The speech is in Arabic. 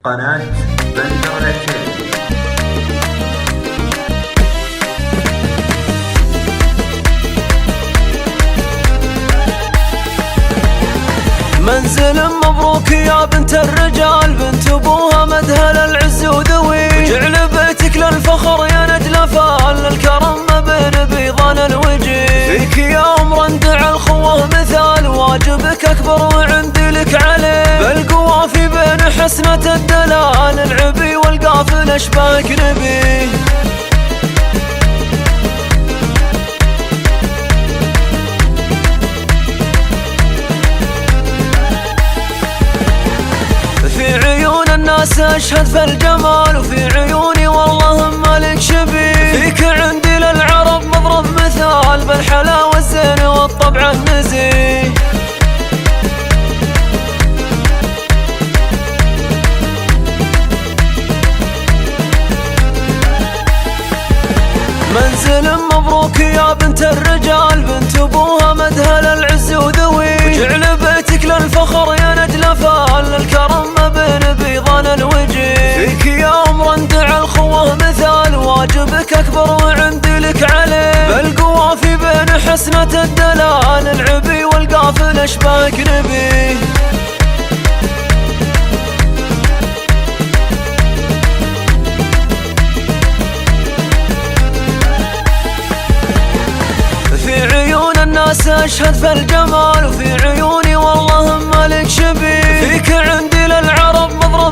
قناة بندر العتيبي. منزل مبروك يا بنت الرجال، بنت ابوها مدهل العز وذوي، وجعل بيتك للفخر يا نجل فال، الكرم ما بين بيضان الوجيه، فيك يا ام رندع الخوه مثال، واجبك اكبر وعندي لك عليه، بالقوافي بين حسنة الدلال، العبي والقافل اشباك نبي. في عيون الناس اشهد في الجمال، وفي عيوني والله مالك شبيه، فيك عندي للعرب مضرب مثال، بالحلاوة الزين والطبع النزيه. منزل مبروك يا بنت الرجال، بنت ابوها مدهل العز وذوي، وجعل بيتك للفخر يا نجل فال، الكرم ما بين بيضان الوجيه، فيك يا ام رندع الخوه مثال، واجبك اكبر وعندي لك عليه، بالقوافي بين حسنة الدلال، العبي والقافل اشباك نبي. في عيون الناس اشهد في الجمال، وفي عيوني والله مالك شبيه، فيك عندي للعرب مضرب